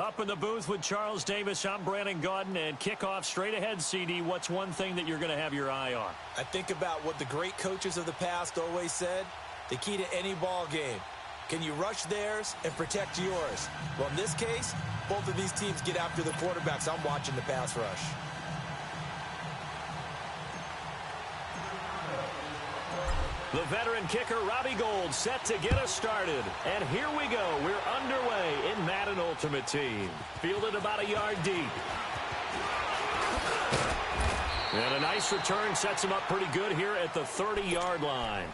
Up in the booth with Charles Davis, I'm Brandon Gaudin, and kickoff straight ahead, CD. What's one thing that you're going to have your eye on? I think about what the great coaches of the past always said. The key to any ball game. Can you rush theirs and protect yours? Well, in this case, both of these teams get after the quarterbacks. I'm watching the pass rush. The veteran kicker, Robbie Gould, set to get us started. And here we go. We're underway in Madden Ultimate Team. Fielded about a yard deep. And a nice return sets him up pretty good here at the 30-yard line.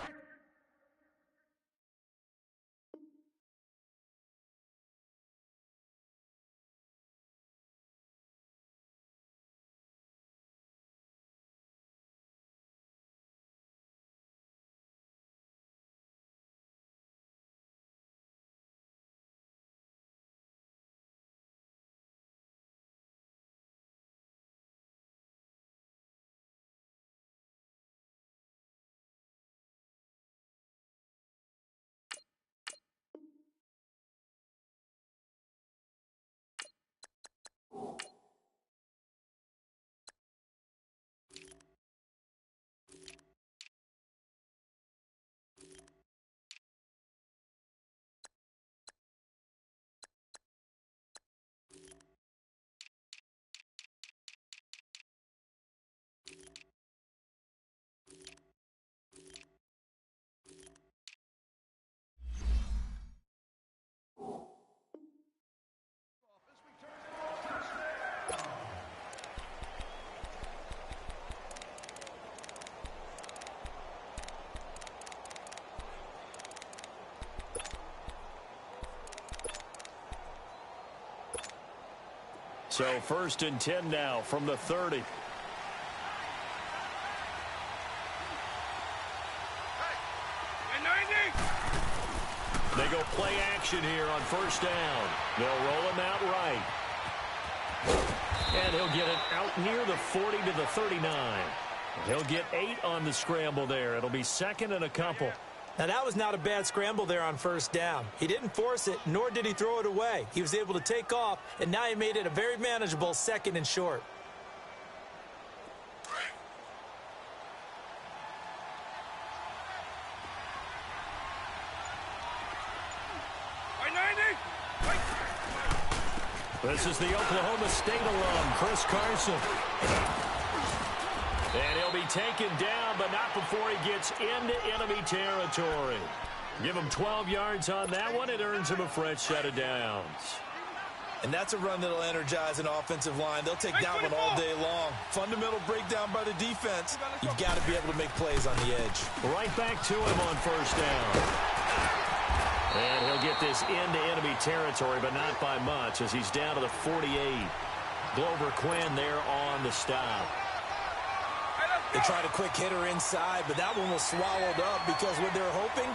So 1st and 10 now from the 30. They go play action here on 1st down. They'll roll him out right. And he'll get it out near the 40 to the 39. He'll get 8 on the scramble there. It'll be 2nd and a couple. Now, that was not a bad scramble there on 1st down. He didn't force it, nor did he throw it away. He was able to take off, and now he made it a very manageable 2nd and short. This is the Oklahoma State alum, Chris Carson. And he'll be taken down, but not before he gets into enemy territory. Give him 12 yards on that one. It earns him a fresh set of downs. And that's a run that'll energize an offensive line. They'll take that one all day long. Fundamental breakdown by the defense. You've got to be able to make plays on the edge. Right back to him on 1st down. And he'll get this into enemy territory, but not by much as he's down to the 48. Glover Quinn there on the stop. They tried a quick hitter inside, but that one was swallowed up because what they're hoping,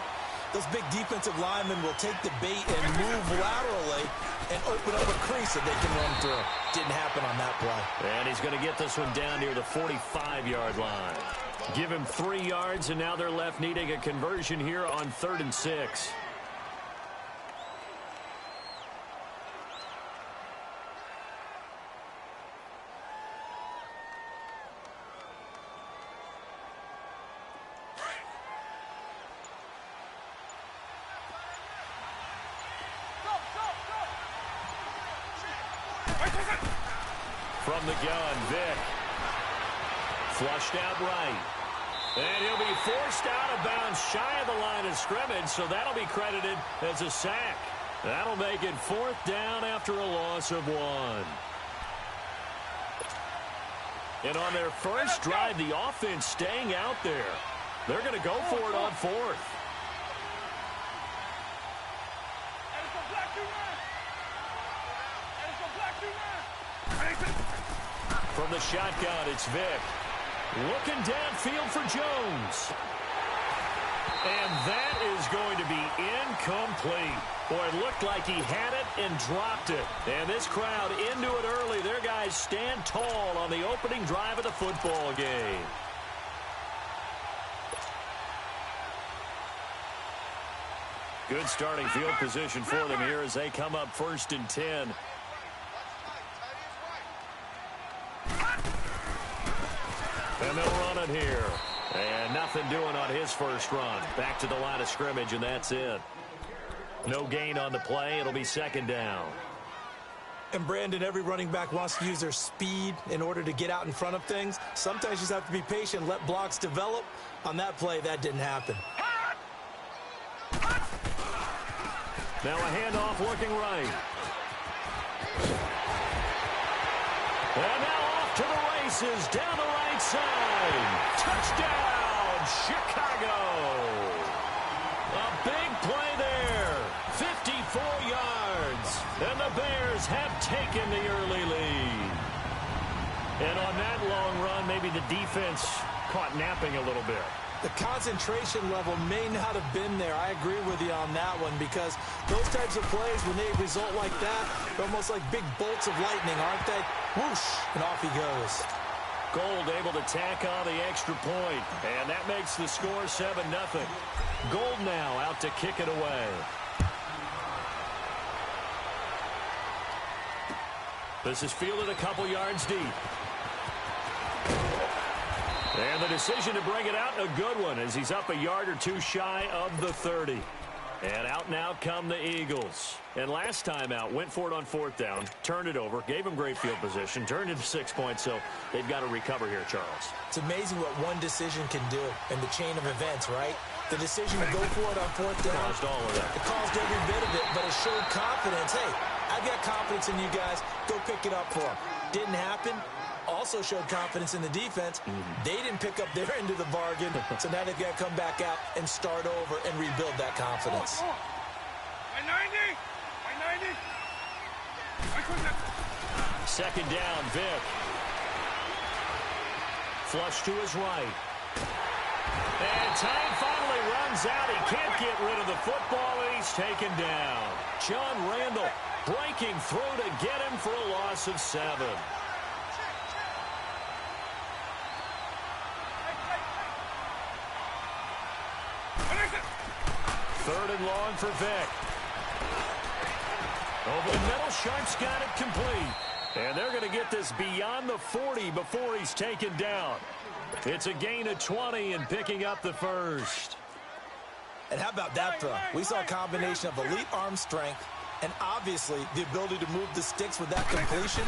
those big defensive linemen will take the bait and move laterally and open up a crease that they can run through. Didn't happen on that play. And he's going to get this one down near the 45-yard line. Give him 3 yards, and now they're left needing a conversion here on 3rd and 6. From the gun, Vick. Flushed out right. And he'll be forced out of bounds shy of the line of scrimmage, so that'll be credited as a sack. That'll make it 4th down after a loss of 1. And on their first drive, the offense staying out there. They're going to go for it on 4th. From the shotgun, it's Vick. Looking downfield for Jones. And that is going to be incomplete. Boy, it looked like he had it and dropped it. And this crowd into it early. Their guys stand tall on the opening drive of the football game. Good starting field position for them here as they come up 1st and 10. running here. And nothing doing on his first run. Back to the line of scrimmage, and that's it. No gain on the play. It'll be second down. And, Brandon, every running back wants to use their speed in order to get out in front of things. Sometimes you just have to be patient, let blocks develop. On that play, that didn't happen. Now a handoff looking right. And now off to the races down the right side. Touchdown, Chicago. A big play there. 54 yards. And the Bears have taken the early lead. And on that long run, maybe the defense caught napping a little bit. The concentration level may not have been there. I agree with you on that one, because those types of plays, when they result like that, they're almost like big bolts of lightning, aren't they? Whoosh, and off he goes. Gold able to tack on the extra point, and that makes the score 7-0. Gold now out to kick it away. This is fielded a couple yards deep. And the decision to bring it out, a good one, as he's up a yard or two shy of the 30. And out now come the Eagles. And last time out, went for it on fourth down, turned it over, gave him great field position, turned it to 6 points, so they've got to recover here, Charles. It's amazing what one decision can do in the chain of events, right? The decision to go for it on fourth down. Caused all of that. It caused every bit of it, but it showed confidence. Hey, I've got confidence in you guys. Go pick it up for them. Didn't happen. Also showed confidence in the defense. They didn't pick up their end of the bargain, so now they've got to come back out and start over and rebuild that confidence. Second down, Vic. Flush to his right. And time finally runs out. He can't get rid of the football, and he's taken down. John Randall breaking through to get him for a loss of 7. Third and long for Vic. Over the middle, Sharp's got it complete. And they're going to get this beyond the 40 before he's taken down. It's a gain of 20 and picking up the first. And how about that throw? We saw a combination of elite arm strength and obviously the ability to move the sticks with that completion.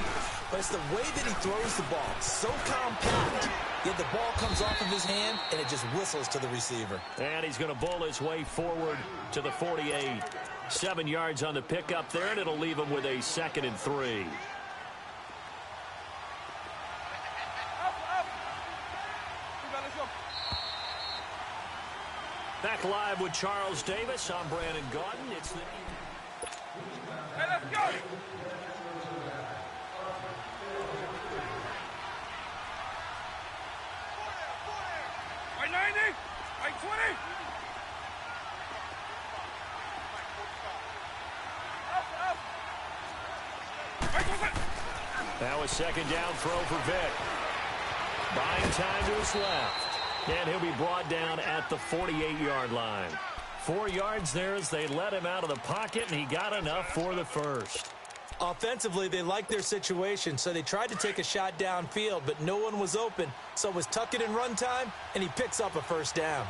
But it's the way that he throws the ball. So compact. Yet the ball comes off of his hand, and it just whistles to the receiver. And he's going to bowl his way forward to the 48. 7 yards on the pickup there, and it'll leave him with a 2nd and 3. Back live with Charles Davis. I'm Brandon Gaudin. It's the... Hey, let's go! By 90, by 20. Now a second down throw for Vic. Buying time to his left. And he'll be brought down at the 48-yard line. 4 yards there as they let him out of the pocket, and he got enough for the first. Offensively, they liked their situation, so they tried to take a shot downfield, but no one was open. So it was tuck it in run time, and he picks up a first down.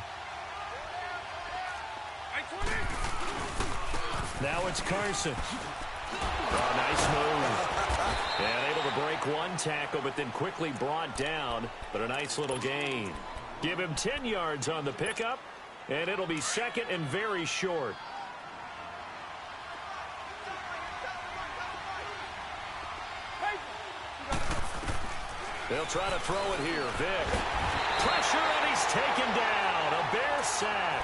Now it's Carson. Oh, nice move. And able to break one tackle, but then quickly brought down, but a nice little gain. Give him 10 yards on the pickup, and it'll be 2nd and very short. They'll try to throw it here. Vic. Pressure, and he's taken down. A Bear sack.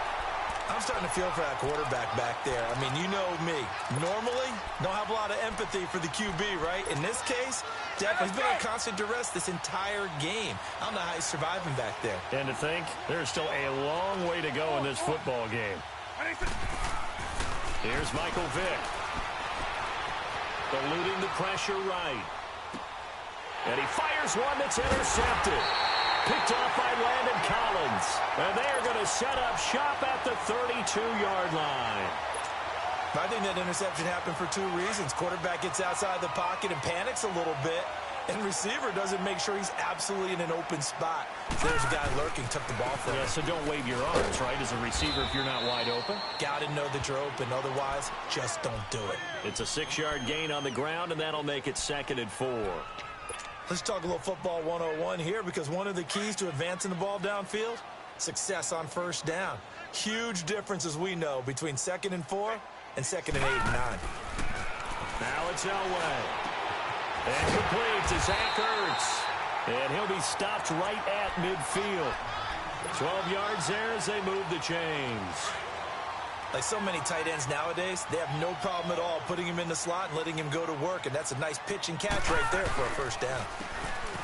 I'm starting to feel for that quarterback back there. I mean, you know me. Normally, don't have a lot of empathy for the QB, right? In this case, definitely he's been on constant duress this entire game. I don't know how he's surviving back there. And to think, there's still a long way to go in this football game. Here's Michael Vick. Eluding the pressure right. And he fires one that's intercepted. Picked off by Landon Collins. And they are going to set up shop at the 32-yard line. I think that interception happened for 2 reasons. Quarterback gets outside the pocket and panics a little bit. And receiver doesn't make sure he's absolutely in an open spot. There's a guy lurking, took the ball from him. Yeah, so don't wave your arms, right, as a receiver if you're not wide open. Got to know that you're open. Otherwise, just don't do it. It's a 6-yard gain on the ground, and that'll make it 2nd and 4. Let's talk a little football 101 here, because one of the keys to advancing the ball downfield, success on first down. Huge difference, as we know, between 2nd and 4 and 2nd and 8 and 9. Now it's Elway. And complete to Zach Ertz. And he'll be stopped right at midfield. 12 yards there as they move the chains. Like so many tight ends nowadays, they have no problem at all putting him in the slot and letting him go to work. And that's a nice pitch and catch right there for a first down.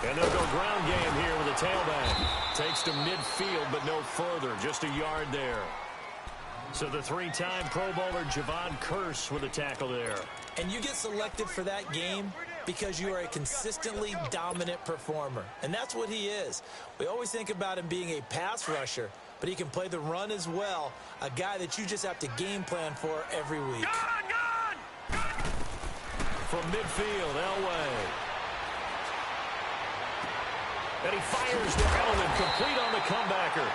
And they'll go ground game here with a tailback. Takes to midfield, but no further. Just a yard there. So the 3-time Pro Bowler Javon Curse with a tackle there. And you get selected for that game because you are a consistently dominant performer. And that's what he is. We always think about him being a pass rusher, but he can play the run as well. A guy that you just have to game plan for every week. From midfield, Elway. And he fires the helmet, complete on the comebacker.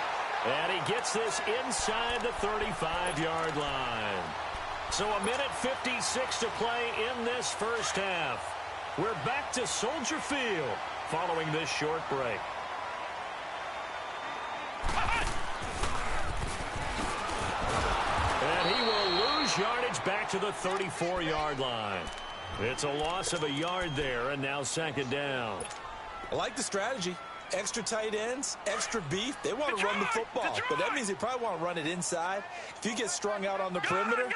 And he gets this inside the 35-yard line. So a minute 56 to play in this first half. We're back to Soldier Field following this short break. And he will lose yardage back to the 34-yard line. It's a loss of a yard there, and now 2nd down. I like the strategy. Extra tight ends, extra beef. They want to run the football, but that means they probably want to run it inside. If you get strung out on the perimeter,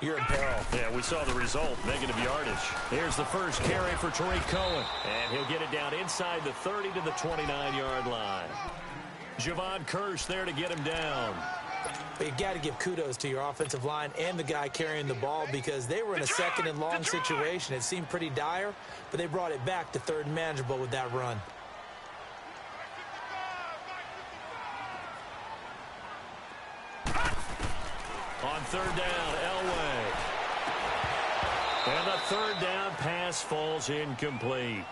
you're in peril. Yeah, we saw the result, negative yardage. Here's the first carry for Tariq Cohen, and he'll get it down inside the 30 to the 29-yard line. Javon Curse there to get him down. But you got to give kudos to your offensive line and the guy carrying the ball, because they were in a 2nd and long situation. It seemed pretty dire, but they brought it back to 3rd and manageable with that run. On 3rd down, Elway. And the 3rd down pass falls incomplete.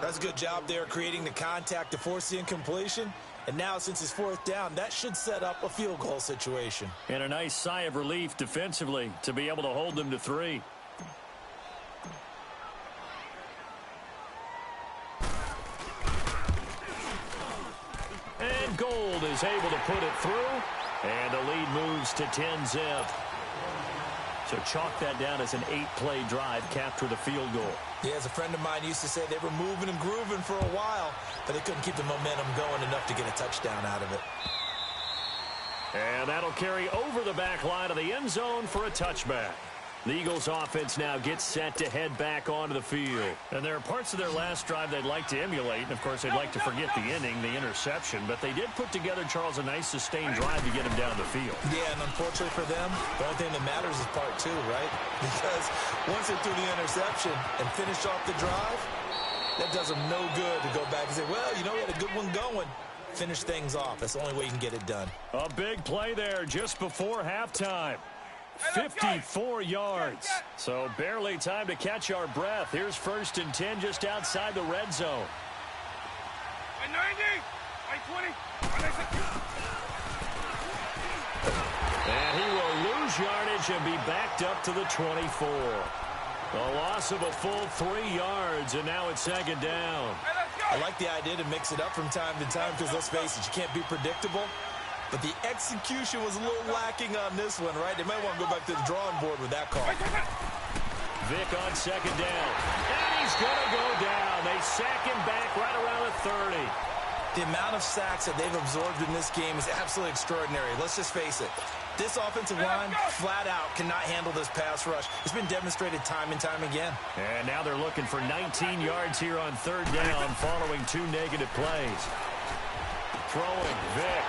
That's a good job there, creating the contact to force the incompletion. And now, since it's 4th down, that should set up a field goal situation. And a nice sigh of relief defensively to be able to hold them to 3. And Gold is able to put it through. And the lead moves to 10-zip. So chalk that down as an 8-play drive, capture the field goal. Yeah, as a friend of mine used to say, they were moving and grooving for a while, but they couldn't keep the momentum going enough to get a touchdown out of it. And that'll carry over the back line of the end zone for a touchback. The Eagles offense now gets set to head back onto the field. And there are parts of their last drive they'd like to emulate. And, of course, they'd like to forget the inning, the interception. But they did put together, Charles, a nice sustained drive to get him down the field. Yeah, and unfortunately for them, the only thing that matters is part 2, right? Because once they threw the interception and finished off the drive, that does them no good to go back and say, well, you know, we had a good one going. Finish things off. That's the only way you can get it done. A big play there just before halftime. 54 yards. So barely time to catch our breath. Here's 1st and 10 just outside the red zone. By 90, by 20. And he will lose yardage and be backed up to the 24. A loss of a full 3 yards, and now it's 2nd down. I like the idea to mix it up from time to time, because let's face it, you can't be predictable. But the execution was a little lacking on this one, right? They might want to go back to the drawing board with that call. Vic on 2nd down. And he's going to go down. They sack him back right around the 30. The amount of sacks that they've absorbed in this game is absolutely extraordinary. Let's just face it. This offensive line, flat out, cannot handle this pass rush. It's been demonstrated time and time again. And now they're looking for 19 yards here on 3rd down following 2 negative plays. Throwing, Vic.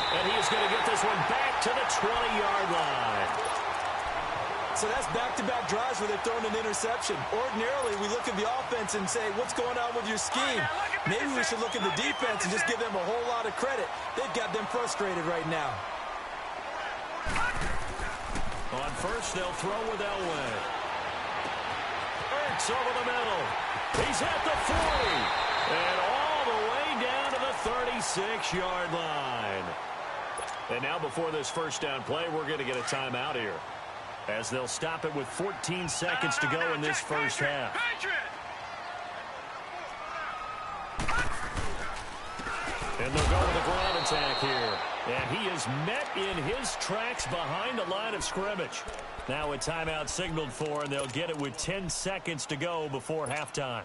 And he is going to get this one back to the 20-yard line. So that's back-to-back drives where they've thrown an interception. Ordinarily, we look at the offense and say, what's going on with your scheme? Maybe we should look at the defense and just give them a whole lot of credit. They've got them frustrated right now. On 1st, they'll throw with Elway. Fakes over the middle. He's at the 40. And all the way down to the 36-yard line. And now before this first down play, we're going to get a timeout here, as they'll stop it with 14 seconds to go in this first half. And they'll go with a ground attack here. And he is met in his tracks behind the line of scrimmage. Now a timeout signaled for, and they'll get it with 10 seconds to go before halftime.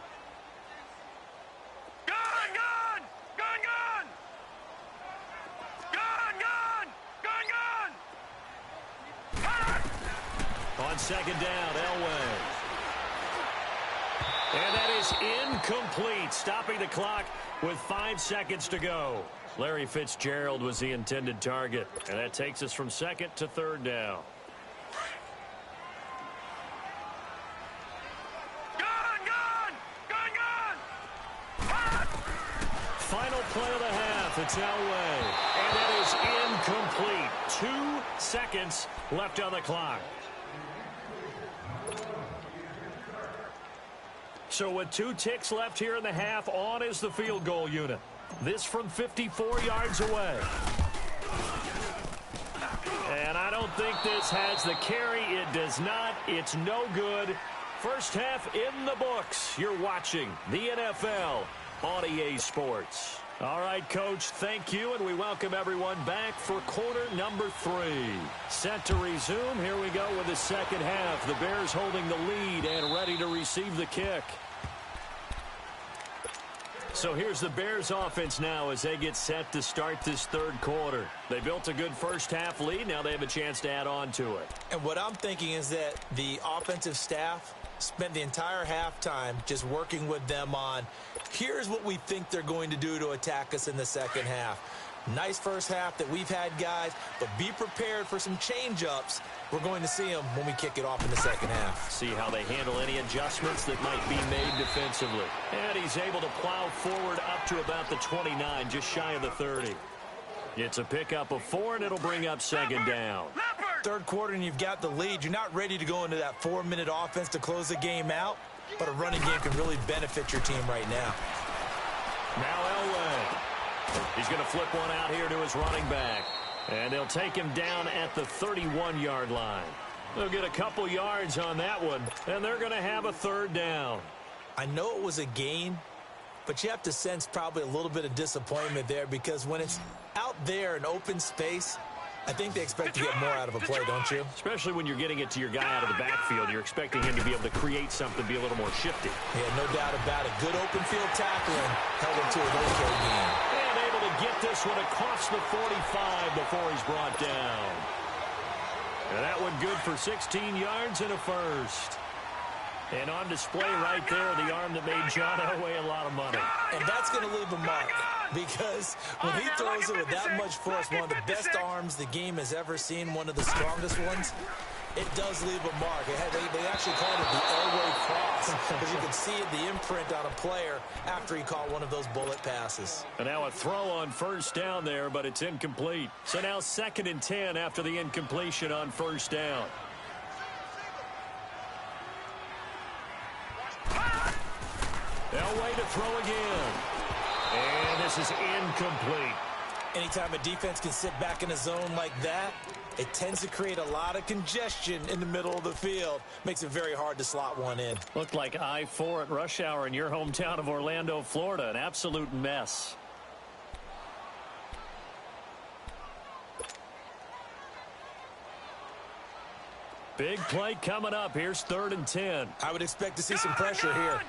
On second down, Elway. And that is incomplete, stopping the clock with 5 seconds to go. Larry Fitzgerald was the intended target, and that takes us from second to third down. Final play of the half, it's Elway. And that is incomplete. 2 seconds left on the clock. So with 2 ticks left here in the half, on is the field goal unit. This from 54 yards away. And I don't think this has the carry. It does not. It's no good. First half in the books. You're watching the NFL on EA Sports. All right, Coach, thank you, and we welcome everyone back for quarter number 3. Set to resume. Here we go with the second half. The Bears holding the lead and ready to receive the kick. So here's the Bears offense now as they get set to start this third quarter. They built a good first half lead. Now they have a chance to add on to it. And what I'm thinking is that the offensive staff spent the entire halftime just working with them on, here's what we think they're going to do to attack us in the second half. Nice first half that we've had, guys, but be prepared for some change-ups. We're going to see them when we kick it off in the second half. See how they handle any adjustments that might be made defensively. And he's able to plow forward up to about the 29, just shy of the 30. It's a pickup of 4, and it'll bring up second down. Third quarter, and you've got the lead. You're not ready to go into that 4-minute offense to close the game out, but a running game can really benefit your team right now. Now Elway. He's going to flip one out here to his running back. And they'll take him down at the 31-yard line. They'll get a couple yards on that one, and they're going to have a third down. I know it was a gain, but you have to sense probably a little bit of disappointment there, because when it's out there in open space, I think they expect to get more out of a play, don't you? Especially when you're getting it to your guy out of the backfield. You're expecting him to be able to create something, be a little more shifty. Yeah, no doubt about it. Good open field tackling, held him to an okay game. And able to get this one across the 45 before he's brought down. And that one good for 16 yards and a first. And on display right there, the arm that made John Elway a lot of money. And that's going to leave a mark, because when he throws it with that much force, one of the best arms the game has ever seen, one of the strongest ones, it does leave a mark. They actually called it the Elway cross, because you could see the imprint on a player after he caught one of those bullet passes. And now a throw on first down there, but it's incomplete. So now 2nd and 10 after the incompletion on first down. Elway to throw again. And this is incomplete. Anytime a defense can sit back in a zone like that, it tends to create a lot of congestion in the middle of the field. Makes it very hard to slot one in. Looked like I-4 at rush hour in your hometown of Orlando, Florida. An absolute mess. Big play coming up. Here's 3rd and 10. I would expect to see some pressure here.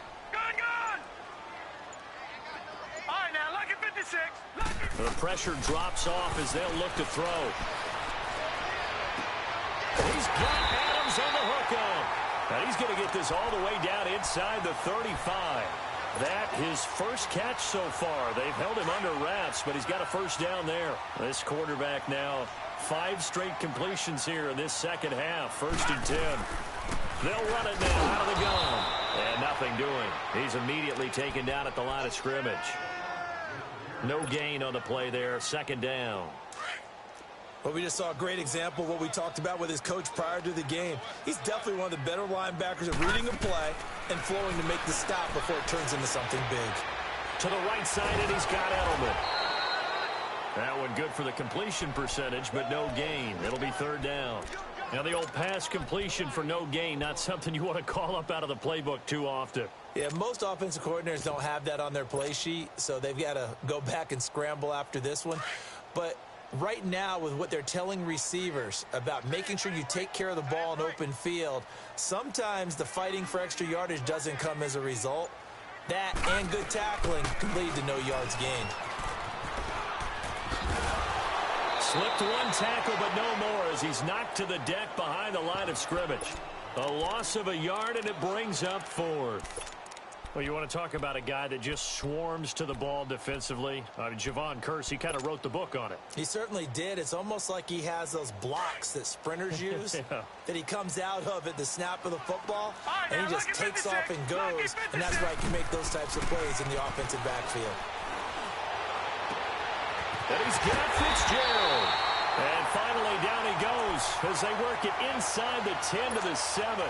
The pressure drops off as they'll look to throw. He's got Adams on the hook on. And he's going to get this all the way down inside the 35. That his first catch so far. They've held him under wraps, but he's got a first down there. This quarterback now 5 straight completions here in this second half. 1st and 10. They'll run it now out of the gun. And nothing doing. He's immediately taken down at the line of scrimmage. No gain on the play there. 2nd down. Well, we just saw a great example of what we talked about with his coach prior to the game. He's definitely one of the better linebackers at reading a play and flowing to make the stop before it turns into something big. To the right side, and he's got Edelman. That one good for the completion percentage, but no gain. It'll be third down. Now, the old pass completion for no gain, not something you want to call up out of the playbook too often. Yeah, most offensive coordinators don't have that on their play sheet, so they've got to go back and scramble after this one. But right now, with what they're telling receivers about making sure you take care of the ball in open field, sometimes the fighting for extra yardage doesn't come as a result. That and good tackling can lead to no yards gained. Slipped one tackle, but no more as he's knocked to the deck behind the line of scrimmage. A loss of a yard, and it brings up fourth. Well, you want to talk about a guy that just swarms to the ball defensively? Javon Kersey kind of wrote the book on it. He certainly did. It's almost like he has those blocks that sprinters use, yeah, that he comes out of at the snap of the football, and he just takes off and goes, and that's why he can make those types of plays in the offensive backfield. And he's got Fitzgerald. And finally down he goes as they work it inside the 10 to the 7.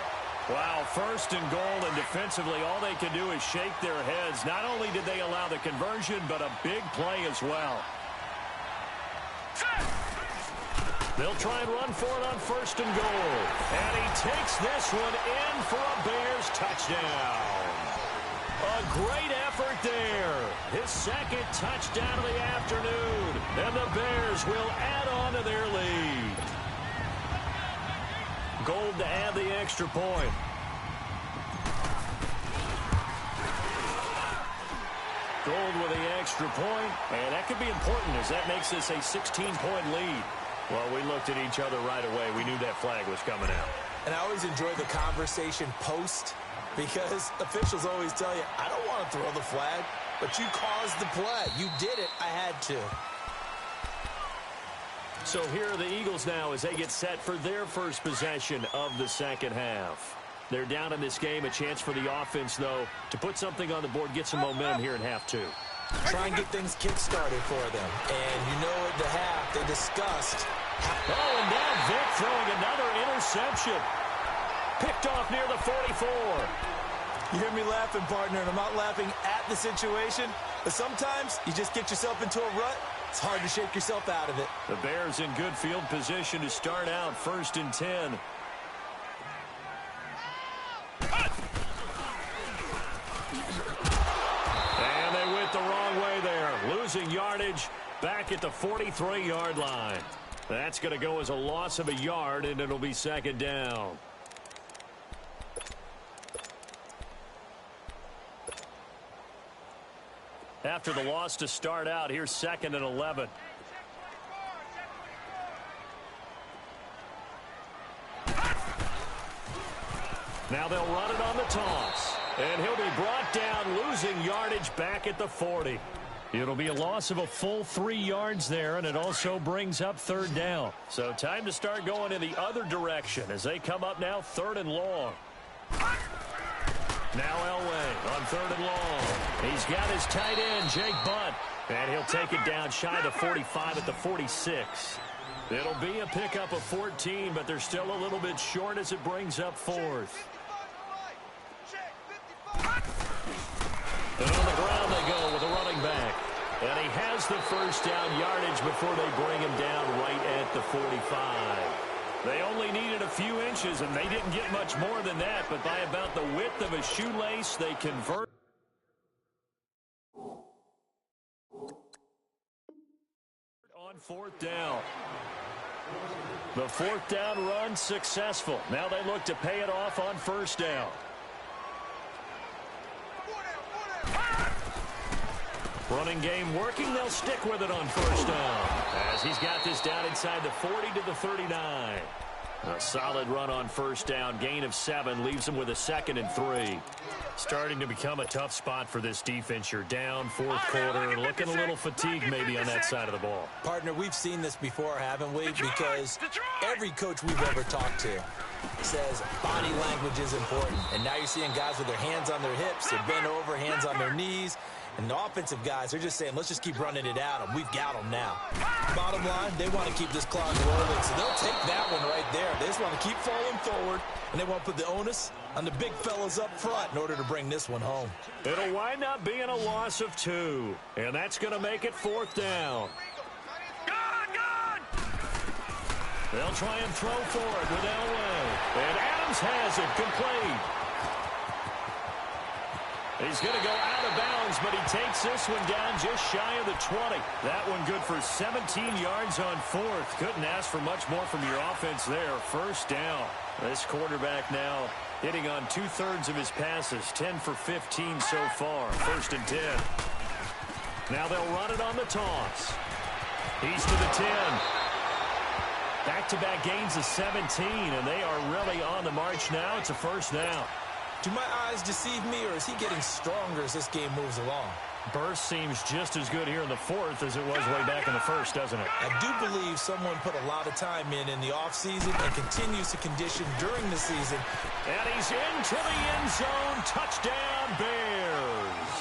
Wow, first and goal, and defensively all they can do is shake their heads. Not only did they allow the conversion, but a big play as well. They'll try and run for it on first and goal. And he takes this one in for a Bears touchdown. A great effort there. His second touchdown of the afternoon. And the Bears will add on to their lead. Gold to add the extra point. Gold with the extra point, and that could be important as that makes this a 16-point lead. Well, we looked at each other right away. We knew that flag was coming out. And I always enjoy the conversation post, because officials always tell you, I don't want to throw the flag, but you caused the play. You did it. I had to. So here are the Eagles now as they get set for their first possession of the second half. They're down in this game. A chance for the offense, though, to put something on the board, get some momentum here in half two. Try and get things kick-started for them. And you know at the half they discussed. Oh, and now Vic throwing another interception. Picked off near the 44. You hear me laughing, partner, and I'm not laughing at the situation. But sometimes you just get yourself into a rut. It's hard to shake yourself out of it. The Bears in good field position to start out first and 10. And they went the wrong way there. Losing yardage back at the 43-yard line. That's going to go as a loss of a yard, and it'll be second down. After the loss to start out, here's second and 11. Now they'll run it on the toss. And he'll be brought down, losing yardage back at the 40. It'll be a loss of a full 3 yards there, and it also brings up third down. So time to start going in the other direction as they come up now third and long. Now Elway on third and long. He's got his tight end, Jake Butt. And he'll take it down shy of the 45 at the 46. It'll be a pickup of 14, but they're still a little bit short as it brings up fourth. And on the ground they go with a running back. And he has the first down yardage before they bring him down right at the 45. They only needed a few inches, and they didn't get much more than that. But by about the width of a shoelace, they convert. On fourth down. The fourth down run successful. Now they look to pay it off on first down. Running game working. They'll stick with it on first down as he's got this down inside the 40 to the 39. A solid run on first down. Gain of 7 leaves them with a second and 3. Starting to become a tough spot for this defense. You're down fourth quarter, looking a little fatigued maybe on that side of the ball. Partner, we've seen this before, haven't we? Because every coach we've ever talked to says body language is important. And now you're seeing guys with their hands on their hips, they're bent over, hands on their knees. And the offensive guys, they're just saying, let's just keep running it at them. We've got them now. Bottom line, they want to keep this clock rolling, so they'll take that one right there. They just want to keep falling forward, and they want to put the onus on the big fellas up front in order to bring this one home. It'll wind up being a loss of 2, and that's going to make it 4th down. They'll try and throw for it with Elway. And Adams has it complete. He's going to go out of bounds, but he takes this one down just shy of the 20. That one good for 17 yards on 4th. Couldn't ask for much more from your offense there. 1st down. This quarterback now hitting on 2/3 of his passes. 10 for 15 so far. 1st and 10. Now they'll run it on the toss. He's to the 10. Back-to-back gains of 17, and they are really on the march now. It's a 1st down. Do my eyes deceive me, or is he getting stronger as this game moves along? Burst seems just as good here in the 4th as it was way back in the 1st, doesn't it? I do believe someone put a lot of time in the offseason and continues to condition during the season. And he's into the end zone. Touchdown, Bears.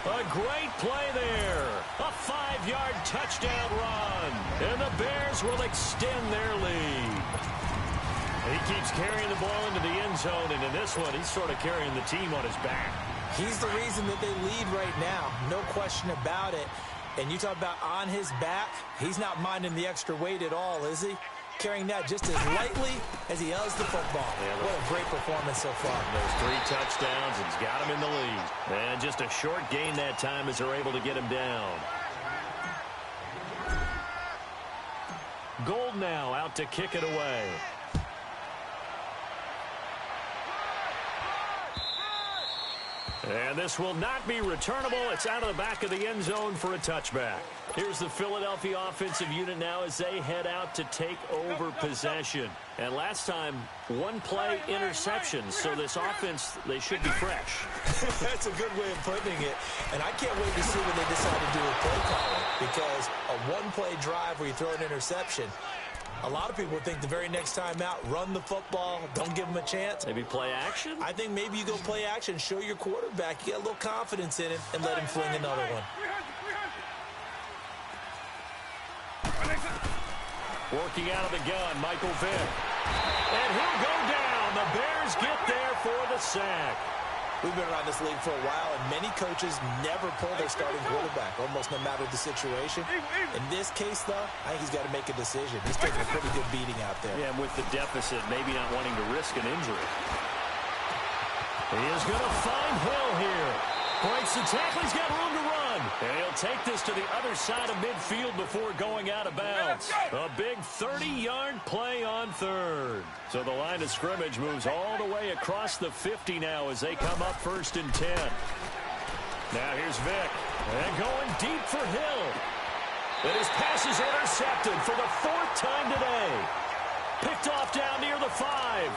A great play there. A 5-yard touchdown run. And the Bears will extend their lead. He keeps carrying the ball into the end zone, and in this one, he's sort of carrying the team on his back. He's the reason that they lead right now. No question about it. And you talk about on his back, he's not minding the extra weight at all, is he? Carrying that just as lightly as he does the football. Yeah, what a great performance so far. Those 3 touchdowns, and he's got him in the lead. And just a short gain that time as they're able to get him down. Gold now out to kick it away. And this will not be returnable. It's out of the back of the end zone for a touchback. Here's the Philadelphia offensive unit now as they head out to take over possession. And last time, 1-play interception. So this offense, they should be fresh. That's a good way of putting it. And I can't wait to see what they decide to do with play calling. Because a 1-play drive where you throw an interception, a lot of people think the very next time out, run the football, don't give them a chance. Maybe play action? I think maybe you go play action, show your quarterback, you get a little confidence in him, and let him fling another one. Working out of the gun, Michael Vick. And he'll go down. The Bears get there for the sack. We've been around this league for a while, and many coaches never pull their starting quarterback, almost no matter the situation. In this case, though, I think he's got to make a decision. He's taking a pretty good beating out there. Yeah, and with the deficit, maybe not wanting to risk an injury. He is going to find Hill here. Breaks the tackle. He's got room to run. And he'll take this to the other side of midfield before going out of bounds. A big 30-yard play on 3rd. So the line of scrimmage moves all the way across the 50 now as they come up 1st and 10. Now here's Vick. And going deep for Hill. And his pass is intercepted for the 4th time today. Picked off down near the 5.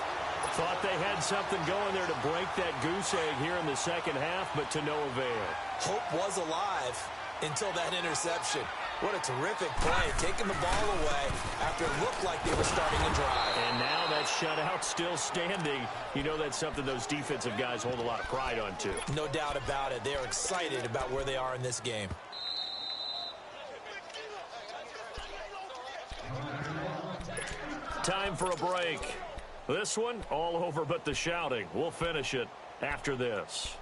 Thought they had something going there to break that goose egg here in the second half, but to no avail. Hope was alive until that interception. What a terrific play, taking the ball away after it looked like they were starting a drive. And now that shutout still standing. You know that's something those defensive guys hold a lot of pride on, too. No doubt about it. They're excited about where they are in this game. Time for a break. This one, all over but the shouting. We'll finish it after this.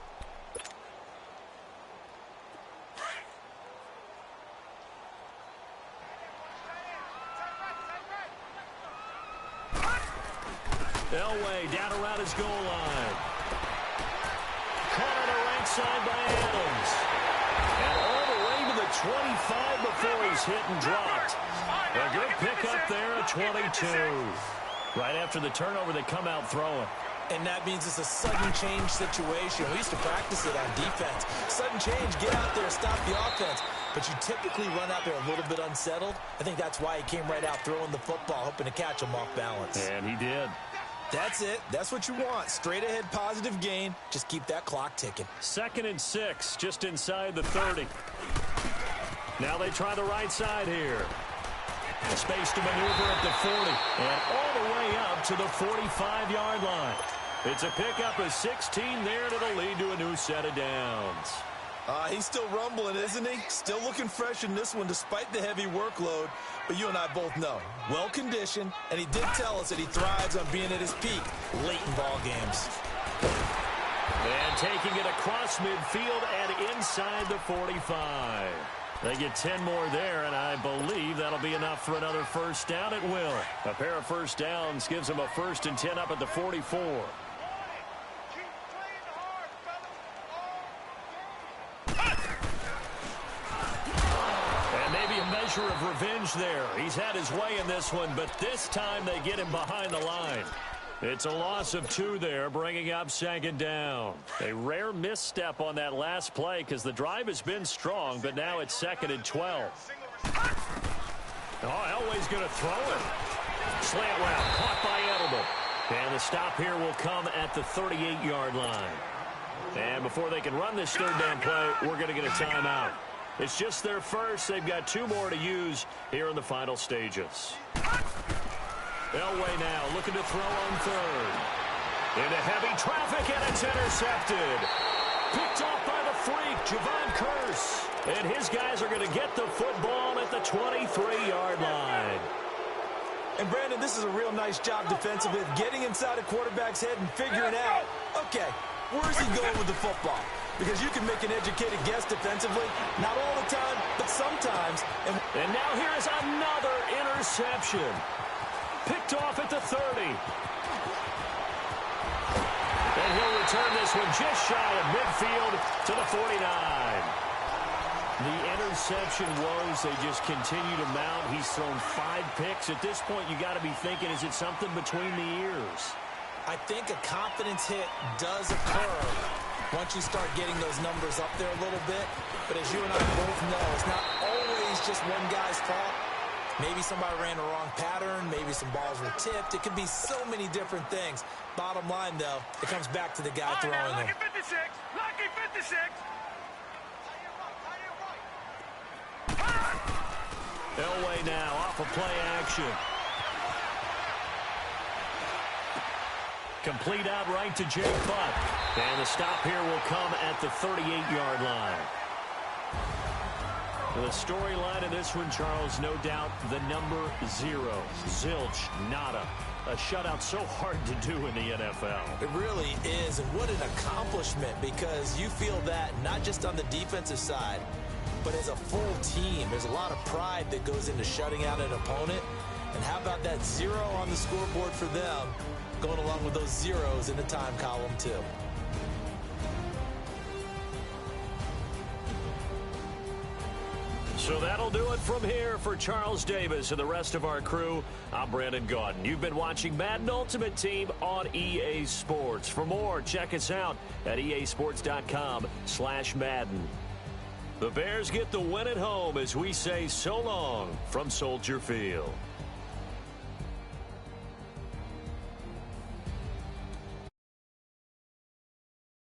Elway down around his goal line. Caught on the right side by Adams. And all the way to the 25 before he's hit and dropped. A good pickup there at 22. Right after the turnover, they come out throwing. And that means it's a sudden change situation. We used to practice it on defense. Sudden change, get out there, stop the offense. But you typically run out there a little bit unsettled. I think that's why he came right out throwing the football, hoping to catch him off balance. And he did. That's it. That's what you want. Straight ahead positive gain. Just keep that clock ticking. 2nd and 6, just inside the 30. Now they try the right side here. Space to maneuver at the 40. And all the way up to the 45-yard line. It's a pickup of 16 there, and it'll lead to a new set of downs. He's still rumbling, isn't he? Still looking fresh in this one despite the heavy workload. But you and I both know, well-conditioned, and he did tell us that he thrives on being at his peak late in ball games. And taking it across midfield and inside the 45. They get 10 more there, and I believe that'll be enough for another first down. It will. A pair of first downs gives them a 1st and 10 up at the 44. Measure of revenge there. He's had his way in this one, but this time they get him behind the line. It's a loss of 2 there, bringing up 2nd down. A rare misstep on that last play because the drive has been strong, but now it's 2nd and 12. Elway's going to throw it. Slant route, caught by Edelman. And the stop here will come at the 38-yard line. And before they can run this 3rd down play, we're going to get a timeout. It's just their first. They've got 2 more to use here in the final stages. Elway now looking to throw on 3rd. Into heavy traffic, and it's intercepted. Picked off by the freak, Javon Curse. And his guys are going to get the football at the 23-yard line. And, Brandon, this is a real nice job defensively of getting inside a quarterback's head and figuring out, okay, where's he going with the football? Because you can make an educated guess defensively. Not all the time, but sometimes. And now here is another interception. Picked off at the 30. And he'll return this one just shy of midfield to the 49. The interception was they just continue to mount. He's thrown 5 picks. At this point, you got to be thinking, is it something between the ears? I think a confidence hit does occur once you start getting those numbers up there a little bit. But as you and I both know, it's not always just one guy's fault. Maybe somebody ran the wrong pattern. Maybe some balls were tipped. It could be so many different things. Bottom line, though, it comes back to the guy throwing them. Lucky 56. Lucky 56. Elway now off of play action. Complete out right to Jake Butt. And the stop here will come at the 38-yard line. The storyline of this one, Charles, no doubt the number 0. Zilch, nada. A shutout so hard to do in the NFL. It really is, and what an accomplishment, because you feel that not just on the defensive side, but as a full team. There's a lot of pride that goes into shutting out an opponent. And how about that 0 on the scoreboard for them, going along with those zeros in the time column, too. So that'll do it from here for Charles Davis and the rest of our crew. I'm Brandon Gaudin. You've been watching Madden Ultimate Team on EA Sports. For more, check us out at easports.com/Madden. The Bears get the win at home as we say so long from Soldier Field.